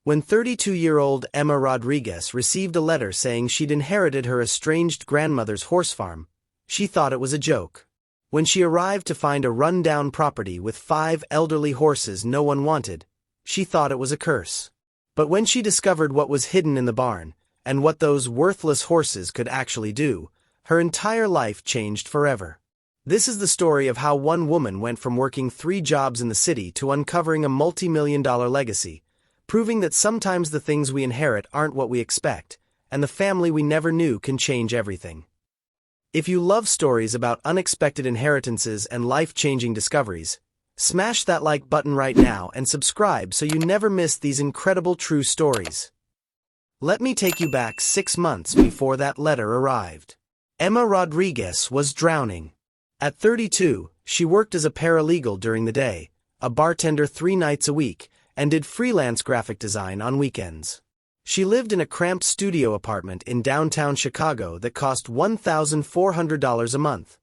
When 32-year-old Emma Rodriguez received a letter saying she'd inherited her estranged grandmother's horse farm, she thought it was a joke. When she arrived to find a run-down property with 5 elderly horses no one wanted, she thought it was a curse. But when she discovered what was hidden in the barn, and what those worthless horses could actually do, her entire life changed forever. This is the story of how one woman went from working 3 jobs in the city to uncovering a multi-million-dollar legacy, proving that sometimes the things we inherit aren't what we expect, and the family we never knew can change everything. If you love stories about unexpected inheritances and life-changing discoveries, smash that like button right now and subscribe so you never miss these incredible true stories. Let me take you back 6 months before that letter arrived. Emma Rodriguez was drowning. At 32, she worked as a paralegal during the day, a bartender 3 nights a week, and did freelance graphic design on weekends. She lived in a cramped studio apartment in downtown Chicago that cost $1,400 a month,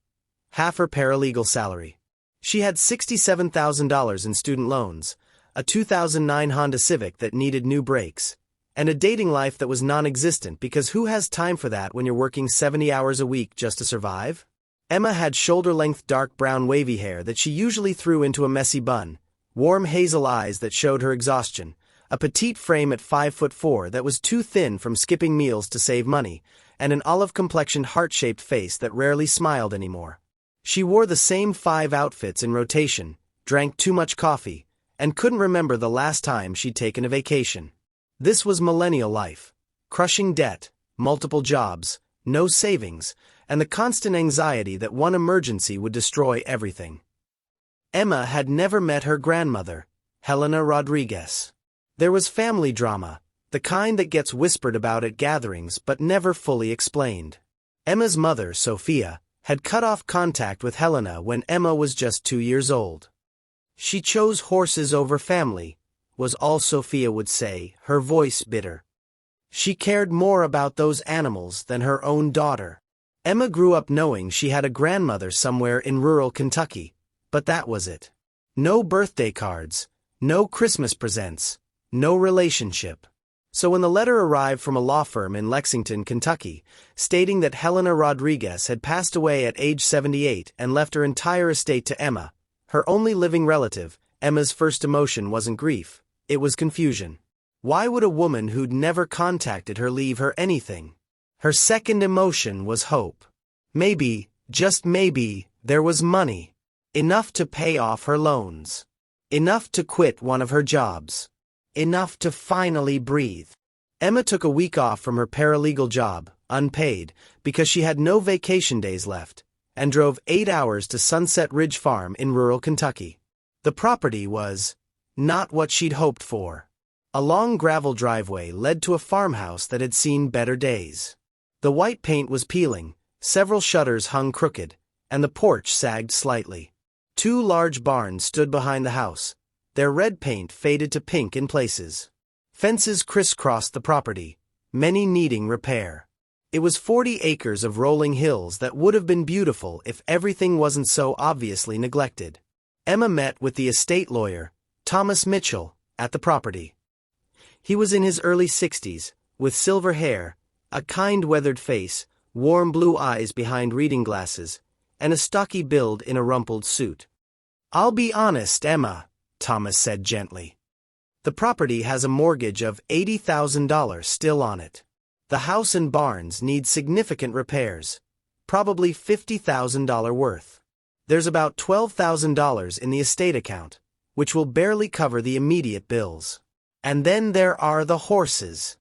half her paralegal salary. She had $67,000 in student loans, a 2009 Honda Civic that needed new brakes, and a dating life that was non-existent because who has time for that when you're working 70 hours a week just to survive? Emma had shoulder-length dark brown wavy hair that she usually threw into a messy bun, warm hazel eyes that showed her exhaustion, a petite frame at 5'4" that was too thin from skipping meals to save money, and an olive-complexioned heart-shaped face that rarely smiled anymore. She wore the same 5 outfits in rotation, drank too much coffee, and couldn't remember the last time she'd taken a vacation. This was millennial life. Crushing debt, multiple jobs, no savings, and the constant anxiety that one emergency would destroy everything. Emma had never met her grandmother, Helena Rodriguez. There was family drama, the kind that gets whispered about at gatherings but never fully explained. Emma's mother, Sophia, had cut off contact with Helena when Emma was just 2 years old. She chose horses over family, was all Sophia would say, her voice bitter. She cared more about those animals than her own daughter. Emma grew up knowing she had a grandmother somewhere in rural Kentucky, but that was it. No birthday cards, no Christmas presents, no relationship. So when the letter arrived from a law firm in Lexington, Kentucky, stating that Helena Rodriguez had passed away at age 78 and left her entire estate to Emma, her only living relative, Emma's first emotion wasn't grief, it was confusion. Why would a woman who'd never contacted her leave her anything? Her second emotion was hope. Maybe, just maybe, there was money. Enough to pay off her loans. Enough to quit one of her jobs. Enough to finally breathe. Emma took a week off from her paralegal job, unpaid, because she had no vacation days left, and drove 8 hours to Sunset Ridge Farm in rural Kentucky. The property was not what she'd hoped for. A long gravel driveway led to a farmhouse that had seen better days. The white paint was peeling, several shutters hung crooked, and the porch sagged slightly. 2 large barns stood behind the house, their red paint faded to pink in places. Fences crisscrossed the property, many needing repair. It was 40 acres of rolling hills that would have been beautiful if everything wasn't so obviously neglected. Emma met with the estate lawyer, Thomas Mitchell, at the property. He was in his early 60s, with silver hair, a kind weathered face, warm blue eyes behind reading glasses, and a stocky build in a rumpled suit. "I'll be honest, Emma," Thomas said gently. "The property has a mortgage of $80,000 still on it. The house and barns need significant repairs, probably $50,000 worth. There's about $12,000 in the estate account, which will barely cover the immediate bills. And then there are the horses."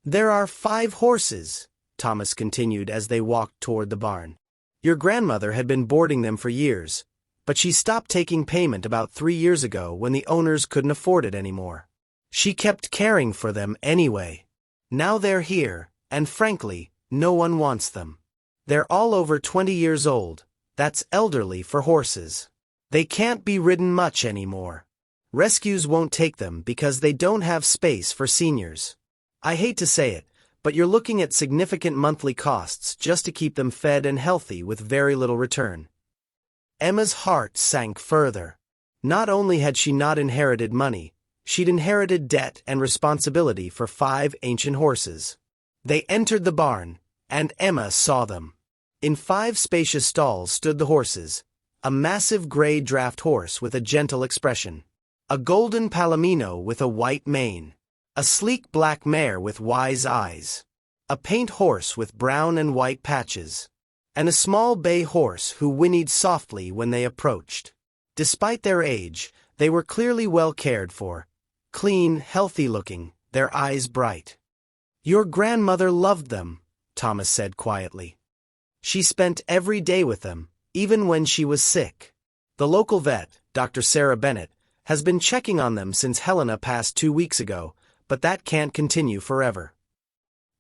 "There are 5 horses," Thomas continued as they walked toward the barn. "Your grandmother had been boarding them for years, but she stopped taking payment about 3 years ago when the owners couldn't afford it anymore. She kept caring for them anyway. Now they're here, and frankly, no one wants them. They're all over 20 years old, that's elderly for horses. They can't be ridden much anymore. Rescues won't take them because they don't have space for seniors. I hate to say it, but you're looking at significant monthly costs just to keep them fed and healthy with very little return." Emma's heart sank further. Not only had she not inherited money, She'd inherited debt and responsibility for 5 ancient horses. They entered the barn, and Emma saw them. In 5 spacious stalls stood the horses, a massive gray draft horse with a gentle expression, a golden palomino with a white mane, a sleek black mare with wise eyes, a paint horse with brown and white patches, and a small bay horse who whinnied softly when they approached. Despite their age, they were clearly well cared for, clean, healthy-looking, their eyes bright. "Your grandmother loved them," Thomas said quietly. "She spent every day with them, even when she was sick. The local vet, Dr. Sarah Bennett, has been checking on them since Helena passed 2 weeks ago, but that can't continue forever."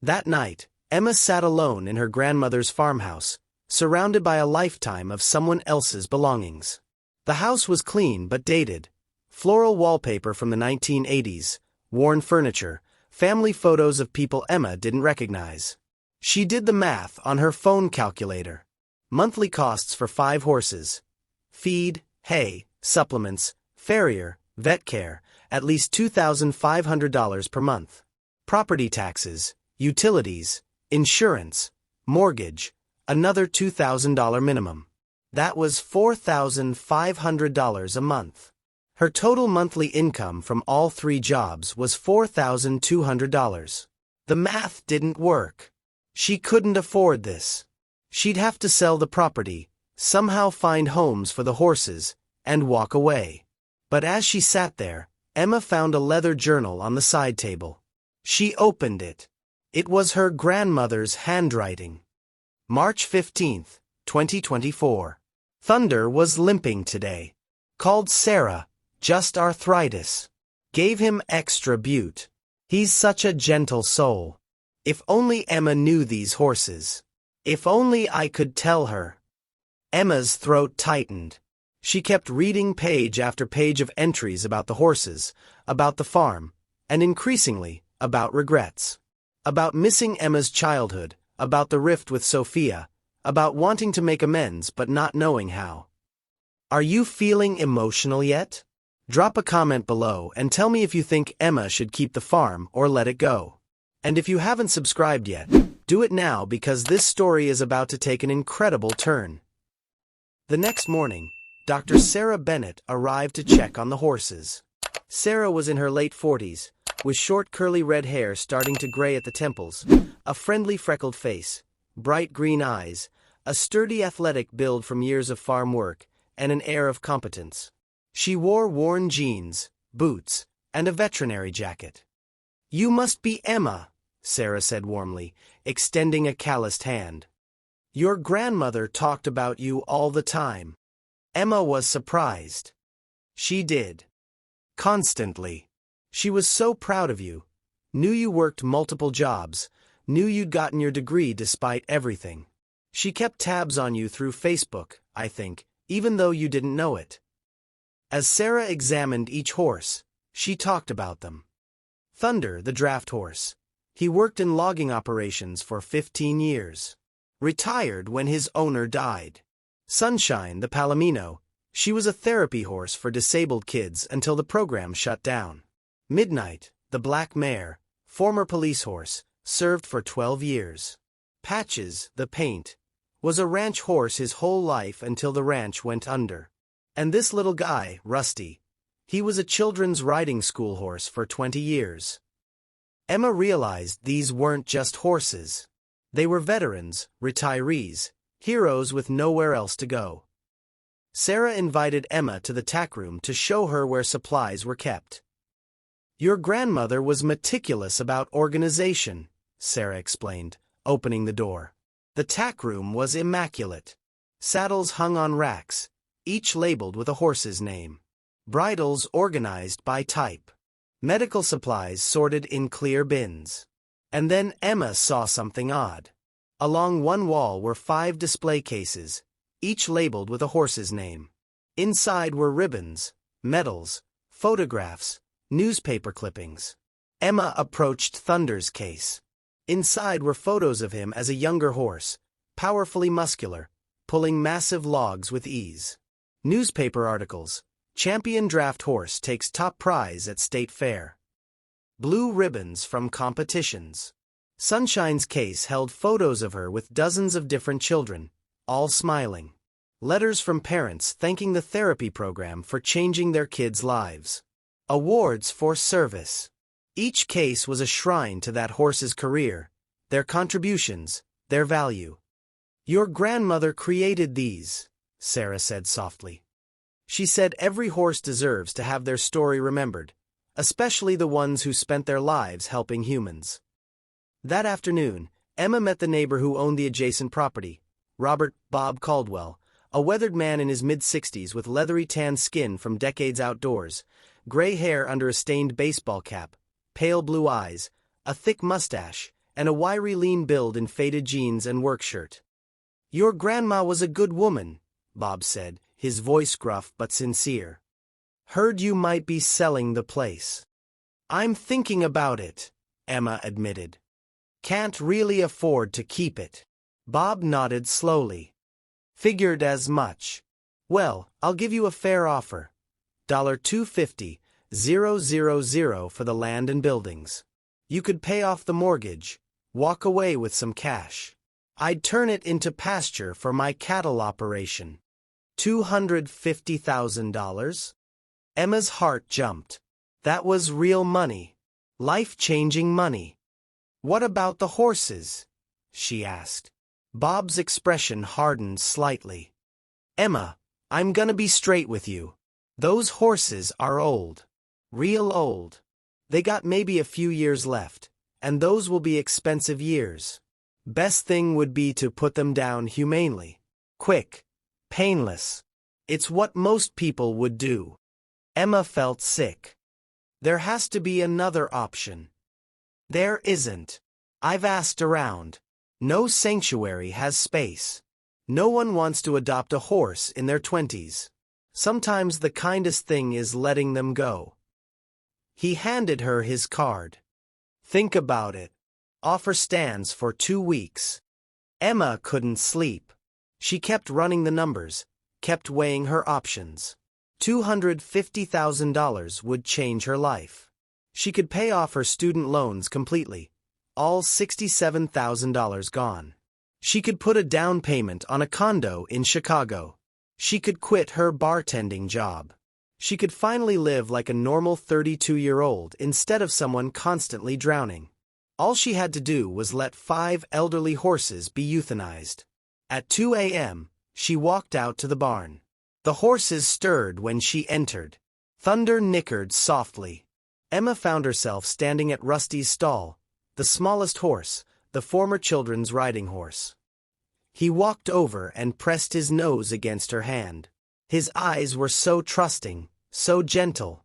That night, Emma sat alone in her grandmother's farmhouse, surrounded by a lifetime of someone else's belongings. The house was clean but dated. Floral wallpaper from the 1980s, worn furniture, family photos of people Emma didn't recognize. She did the math on her phone calculator. Monthly costs for 5 horses. Feed, hay, supplements, farrier, vet care, at least $2,500 per month. Property taxes, utilities, insurance, mortgage, another $2,000 minimum. That was $4,500 a month. Her total monthly income from all 3 jobs was $4,200. The math didn't work. She couldn't afford this. She'd have to sell the property, somehow find homes for the horses, and walk away. But as she sat there, Emma found a leather journal on the side table. She opened it. It was her grandmother's handwriting. March 15, 2024. Thunder was limping today. Called Sarah, just arthritis. Gave him extra bute. He's such a gentle soul. If only Emma knew these horses. If only I could tell her. Emma's throat tightened. She kept reading page after page of entries about the horses, about the farm, and increasingly, about regrets. About missing Emma's childhood, about the rift with Sophia, about wanting to make amends but not knowing how. Are you feeling emotional yet? Drop a comment below and tell me if you think Emma should keep the farm or let it go. And if you haven't subscribed yet, do it now because this story is about to take an incredible turn. The next morning, Dr. Sarah Bennett arrived to check on the horses. Sarah was in her late 40s, with short curly red hair starting to gray at the temples, a friendly freckled face, bright green eyes, a sturdy athletic build from years of farm work, and an air of competence. She wore worn jeans, boots, and a veterinary jacket. "You must be Emma," Sarah said warmly, extending a calloused hand. "Your grandmother talked about you all the time." Emma was surprised. She did. Constantly. She was so proud of you. Knew you worked multiple jobs, knew you'd gotten your degree despite everything. She kept tabs on you through Facebook, I think, even though you didn't know it. As Sarah examined each horse, she talked about them. Thunder, the draft horse. He worked in logging operations for 15 years. Retired when his owner died. Sunshine, the palomino. She was a therapy horse for disabled kids until the program shut down. Midnight, the black mare, former police horse, served for 12 years. Patches, the paint, was a ranch horse his whole life until the ranch went under. And this little guy, Rusty, he was a children's riding school horse for 20 years. Emma realized these weren't just horses. They were veterans, retirees, heroes with nowhere else to go. Sarah invited Emma to the tack room to show her where supplies were kept. "Your grandmother was meticulous about organization," Sarah explained, opening the door. The tack room was immaculate. Saddles hung on racks, each labeled with a horse's name. Bridles organized by type. Medical supplies sorted in clear bins. And then Emma saw something odd. Along one wall were 5 display cases, each labeled with a horse's name. Inside were ribbons, medals, photographs, newspaper clippings. Emma approached Thunder's case. Inside were photos of him as a younger horse, powerfully muscular, pulling massive logs with ease. Newspaper articles, Champion draft horse takes top prize at state fair. Blue ribbons from competitions. Sunshine's case held photos of her with dozens of different children, all smiling. Letters from parents thanking the therapy program for changing their kids' lives. Awards for service. Each case was a shrine to that horse's career, their contributions, their value. Your grandmother created these, Sarah said softly. She said every horse deserves to have their story remembered, especially the ones who spent their lives helping humans. That afternoon, Emma met the neighbor who owned the adjacent property, Robert Bob Caldwell, a weathered man in his mid-60s with leathery tan skin from decades outdoors, gray hair under a stained baseball cap, pale blue eyes, a thick mustache, and a wiry lean build in faded jeans and work shirt. Your grandma was a good woman, Bob said, his voice gruff but sincere. Heard you might be selling the place. I'm thinking about it, Emma admitted. Can't really afford to keep it. Bob nodded slowly. Figured as much. Well, I'll give you a fair offer. $250,000 for the land and buildings. You could pay off the mortgage, walk away with some cash. I'd turn it into pasture for my cattle operation. $250,000? Emma's heart jumped. That was real money. Life-changing money. What about the horses? She asked. Bob's expression hardened slightly. Emma, I'm gonna be straight with you. Those horses are old. Real old. They got maybe a few years left, and those will be expensive years. Best thing would be to put them down humanely. Quick. Painless. It's what most people would do. Emma felt sick. There has to be another option. There isn't. I've asked around. No sanctuary has space. No one wants to adopt a horse in their 20s. Sometimes the kindest thing is letting them go. He handed her his card. Think about it. Offer stands for 2 weeks. Emma couldn't sleep. She kept running the numbers, kept weighing her options. $250,000 would change her life. She could pay off her student loans completely, all $67,000 gone. She could put a down payment on a condo in Chicago. She could quit her bartending job. She could finally live like a normal 32-year-old instead of someone constantly drowning. All she had to do was let 5 elderly horses be euthanized. At 2 a.m., she walked out to the barn. The horses stirred when she entered. Thunder nickered softly. Emma found herself standing at Rusty's stall, the smallest horse, the former children's riding horse. He walked over and pressed his nose against her hand. His eyes were so trusting, so gentle.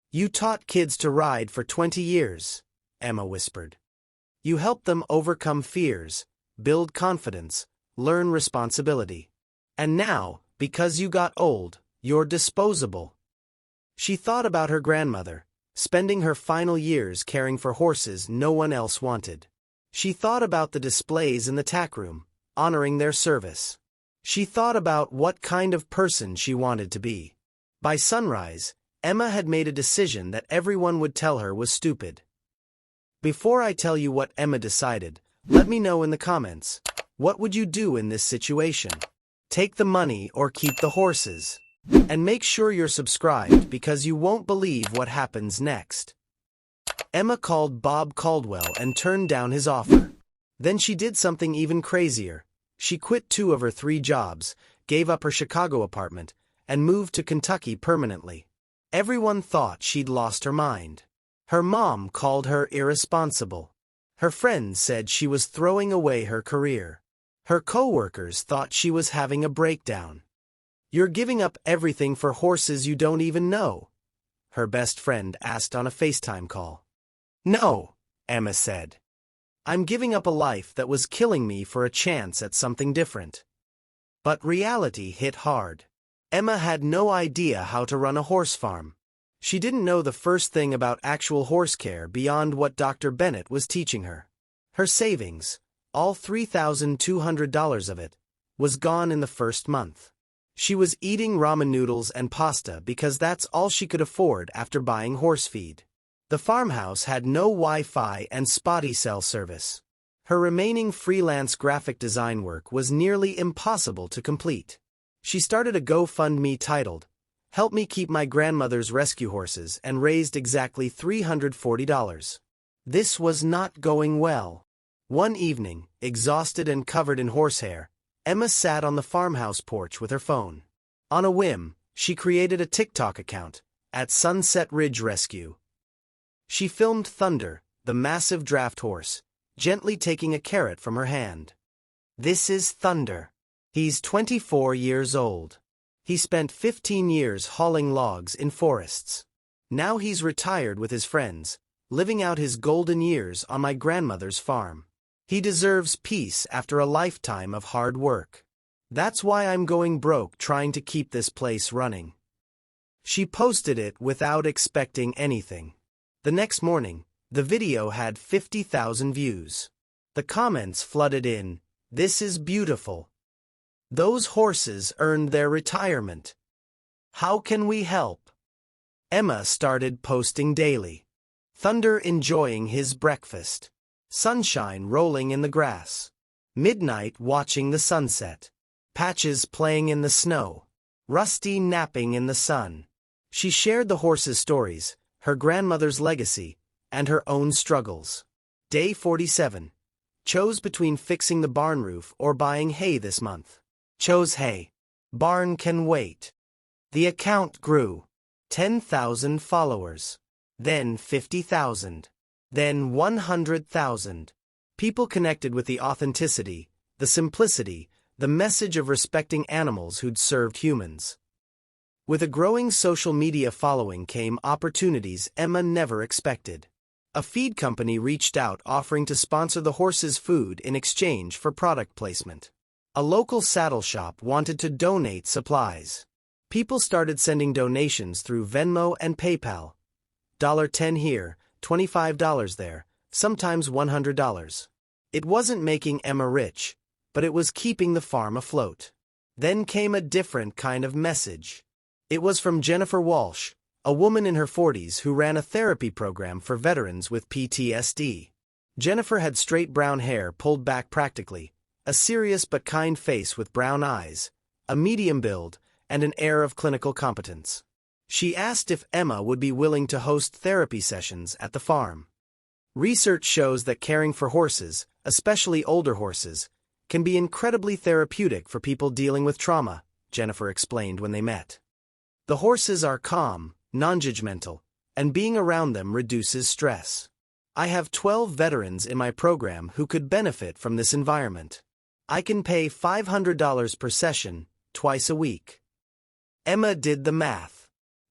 You taught kids to ride for 20 years, Emma whispered. You helped them overcome fears, build confidence, learn responsibility. And now, because you got old, you're disposable. She thought about her grandmother, spending her final years caring for horses no one else wanted. She thought about the displays in the tack room, honoring their service. She thought about what kind of person she wanted to be. By sunrise, Emma had made a decision that everyone would tell her was stupid. Before I tell you what Emma decided, let me know in the comments. What would you do in this situation? Take the money or keep the horses? And make sure you're subscribed because you won't believe what happens next. Emma called Bob Caldwell and turned down his offer. Then she did something even crazier. She quit 2 of her 3 jobs, gave up her Chicago apartment, and moved to Kentucky permanently. Everyone thought she'd lost her mind. Her mom called her irresponsible. Her friends said she was throwing away her career. Her co-workers thought she was having a breakdown. You're giving up everything for horses you don't even know, her best friend asked on a FaceTime call. No, Emma said. I'm giving up a life that was killing me for a chance at something different. But reality hit hard. Emma had no idea how to run a horse farm. She didn't know the first thing about actual horse care beyond what Dr. Bennett was teaching her. Her savings, all $3,200 of it, was gone in the first month. She was eating ramen noodles and pasta because that's all she could afford after buying horse feed. The farmhouse had no Wi-Fi and spotty cell service. Her remaining freelance graphic design work was nearly impossible to complete. She started a GoFundMe titled, "Help Me Keep My Grandmother's Rescue Horses," and raised exactly $340. This was not going well. One evening, exhausted and covered in horsehair, Emma sat on the farmhouse porch with her phone. On a whim, she created a TikTok account, @Sunset Ridge Rescue. She filmed Thunder, the massive draft horse, gently taking a carrot from her hand. This is Thunder. He's 24 years old. He spent 15 years hauling logs in forests. Now he's retired with his friends, living out his golden years on my grandmother's farm. He deserves peace after a lifetime of hard work. That's why I'm going broke trying to keep this place running. She posted it without expecting anything. The next morning, the video had 50,000 views. The comments flooded in, "This is beautiful. Those horses earned their retirement. How can we help?" Emma started posting daily. Thunder enjoying his breakfast. Sunshine rolling in the grass. Midnight watching the sunset. Patches playing in the snow. Rusty napping in the sun. She shared the horses' stories, her grandmother's legacy, and her own struggles. Day 47. Chose between fixing the barn roof or buying hay this month. Chose hay. Barn can wait. The account grew. 10,000 followers. Then 50,000. Then 100,000. People connected with the authenticity, the simplicity, the message of respecting animals who'd served humans. With a growing social media following came opportunities Emma never expected. A feed company reached out offering to sponsor the horses' food in exchange for product placement. A local saddle shop wanted to donate supplies. People started sending donations through Venmo and PayPal. $10 here, $25 there, sometimes $100. It wasn't making Emma rich, but it was keeping the farm afloat. Then came a different kind of message. It was from Jennifer Walsh, a woman in her 40s who ran a therapy program for veterans with PTSD. Jennifer had straight brown hair pulled back practically, a serious but kind face with brown eyes, a medium build, and an air of clinical competence. She asked if Emma would be willing to host therapy sessions at the farm. Research shows that caring for horses, especially older horses, can be incredibly therapeutic for people dealing with trauma, Jennifer explained when they met. The horses are calm, non-judgmental, and being around them reduces stress. I have 12 veterans in my program who could benefit from this environment. I can pay $500 per session, twice a week. Emma did the math.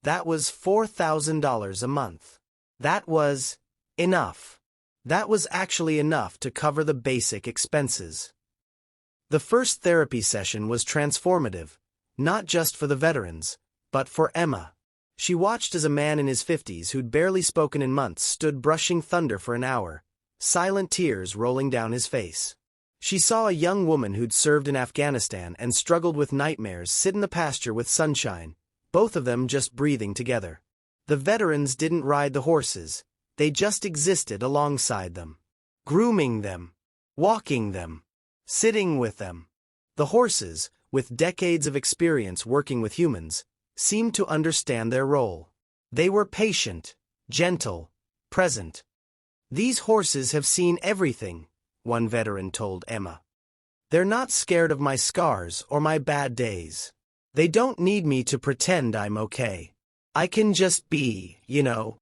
That was $4,000 a month. That was enough. That was actually enough to cover the basic expenses. The first therapy session was transformative, not just for the veterans, but for Emma. She watched as a man in his 50s who'd barely spoken in months stood brushing Thunder for an hour, silent tears rolling down his face. She saw a young woman who'd served in Afghanistan and struggled with nightmares sit in the pasture with sunshine, both of them just breathing together. The veterans didn't ride the horses, they just existed alongside them. Grooming them, walking them, sitting with them. The horses, with decades of experience working with humans, seemed to understand their role. They were patient, gentle, present. "These horses have seen everything," one veteran told Emma. "They're not scared of my scars or my bad days. They don't need me to pretend I'm okay. I can just be, you know."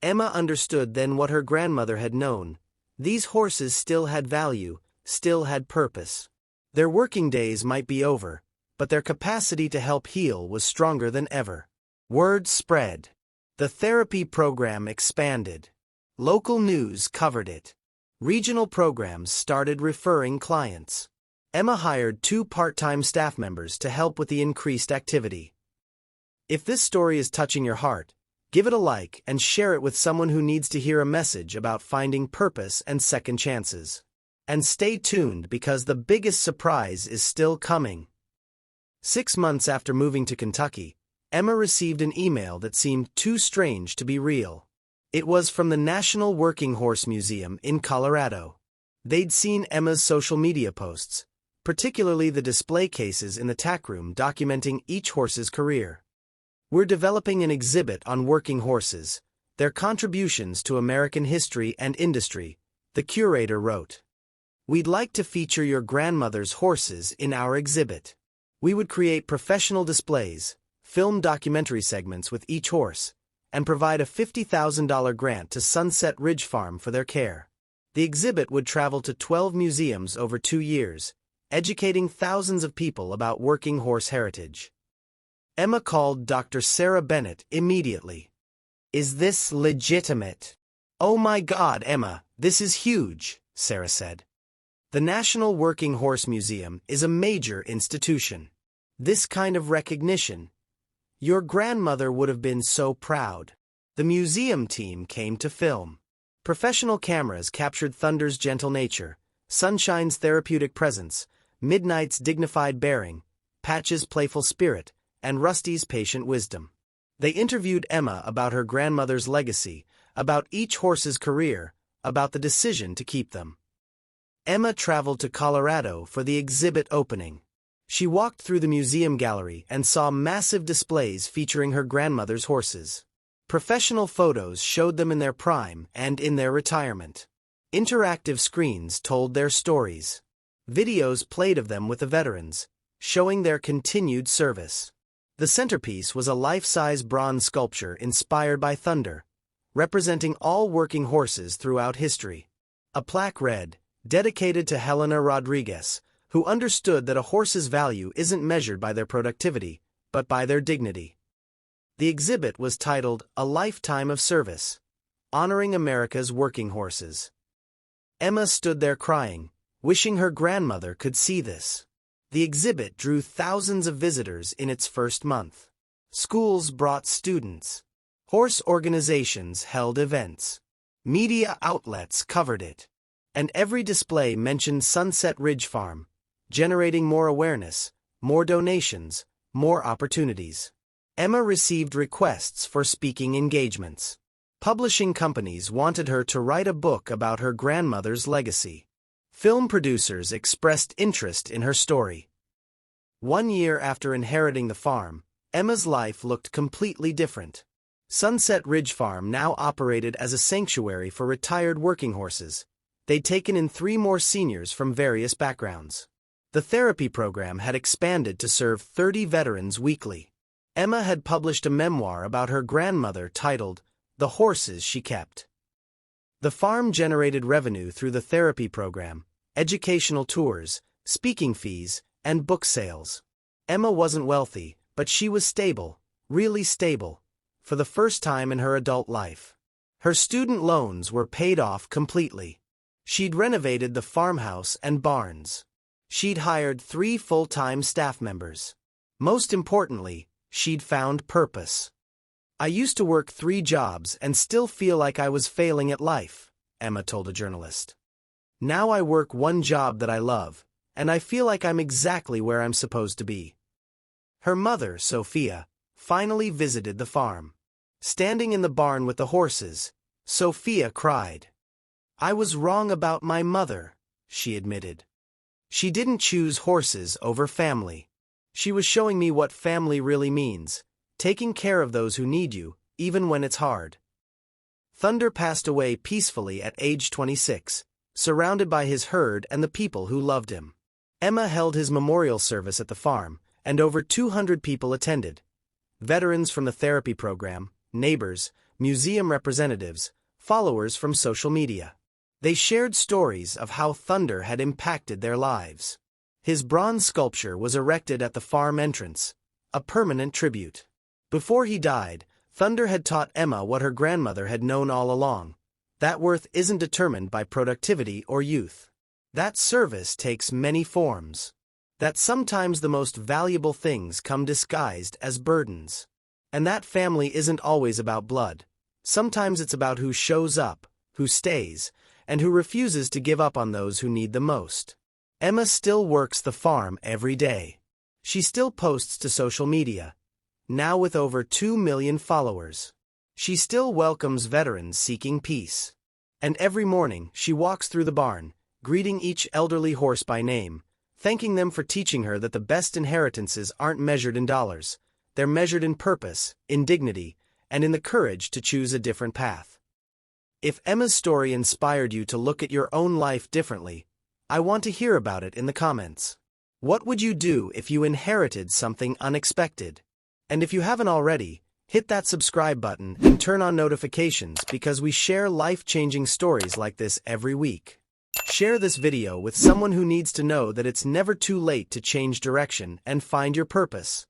Emma understood then what her grandmother had known. These horses still had value, still had purpose. Their working days might be over, but their capacity to help heal was stronger than ever. Word spread. The therapy program expanded. Local news covered it. Regional programs started referring clients. Emma hired 2 part-time staff members to help with the increased activity. If this story is touching your heart, give it a like and share it with someone who needs to hear a message about finding purpose and second chances. And stay tuned because the biggest surprise is still coming. 6 months after moving to Kentucky, Emma received an email that seemed too strange to be real. It was from the National Working Horse Museum in Colorado. They'd seen Emma's social media posts, particularly the display cases in the tack room documenting each horse's career. "We're developing an exhibit on working horses, their contributions to American history and industry," the curator wrote. "We'd like to feature your grandmother's horses in our exhibit. We would create professional displays, film documentary segments with each horse, and provide a $50,000 grant to Sunset Ridge Farm for their care. The exhibit would travel to 12 museums over 2 years, educating thousands of people about working horse heritage." Emma called Dr. Sarah Bennett immediately. "Is this legitimate?" "Oh my God, Emma, this is huge," Sarah said. "The National Working Horse Museum is a major institution. This kind of recognition. Your grandmother would have been so proud." The museum team came to film. Professional cameras captured Thunder's gentle nature, Sunshine's therapeutic presence, Midnight's dignified bearing, Patch's playful spirit, and Rusty's patient wisdom. They interviewed Emma about her grandmother's legacy, about each horse's career, about the decision to keep them. Emma traveled to Colorado for the exhibit opening. She walked through the museum gallery and saw massive displays featuring her grandmother's horses. Professional photos showed them in their prime and in their retirement. Interactive screens told their stories. Videos played of them with the veterans, showing their continued service. The centerpiece was a life-size bronze sculpture inspired by Thunder, representing all working horses throughout history. A plaque read, "Dedicated to Helena Rodriguez, who understood that a horse's value isn't measured by their productivity, but by their dignity." The exhibit was titled "A Lifetime of Service," honoring America's working horses. Emma stood there crying, wishing her grandmother could see this. The exhibit drew thousands of visitors in its first month. Schools brought students. Horse organizations held events. Media outlets covered it. And every display mentioned Sunset Ridge Farm, generating more awareness, more donations, more opportunities. Emma received requests for speaking engagements. Publishing companies wanted her to write a book about her grandmother's legacy. Film producers expressed interest in her story. 1 year after inheriting the farm, Emma's life looked completely different. Sunset Ridge Farm now operated as a sanctuary for retired working horses. They'd taken in 3 more seniors from various backgrounds. The therapy program had expanded to serve 30 veterans weekly. Emma had published a memoir about her grandmother titled "The Horses She Kept." The farm generated revenue through the therapy program, educational tours, speaking fees, and book sales. Emma wasn't wealthy, but she was stable, really stable, for the first time in her adult life. Her student loans were paid off completely. She'd renovated the farmhouse and barns. She'd hired 3 full-time staff members. Most importantly, she'd found purpose. "I used to work 3 jobs and still feel like I was failing at life," Emma told a journalist. "Now I work 1 job that I love, and I feel like I'm exactly where I'm supposed to be." Her mother, Sophia, finally visited the farm. Standing in the barn with the horses, Sophia cried. "I was wrong about my mother," she admitted. "She didn't choose horses over family. She was showing me what family really means, taking care of those who need you, even when it's hard." Thunder passed away peacefully at age 26, surrounded by his herd and the people who loved him. Emma held his memorial service at the farm, and over 200 people attended. Veterans from the therapy program, neighbors, museum representatives, followers from social media. They shared stories of how Thunder had impacted their lives. His bronze sculpture was erected at the farm entrance, a permanent tribute. Before he died, Thunder had taught Emma what her grandmother had known all along: that worth isn't determined by productivity or youth. That service takes many forms. That sometimes the most valuable things come disguised as burdens. And that family isn't always about blood. Sometimes it's about who shows up, who stays, and who refuses to give up on those who need the most. Emma still works the farm every day. She still posts to social media, now with over 2 million followers. She still welcomes veterans seeking peace. And every morning, she walks through the barn, greeting each elderly horse by name, thanking them for teaching her that the best inheritances aren't measured in dollars. They're measured in purpose, in dignity, and in the courage to choose a different path. If Emma's story inspired you to look at your own life differently, I want to hear about it in the comments. What would you do if you inherited something unexpected? And if you haven't already, hit that subscribe button and turn on notifications because we share life-changing stories like this every week. Share this video with someone who needs to know that it's never too late to change direction and find your purpose.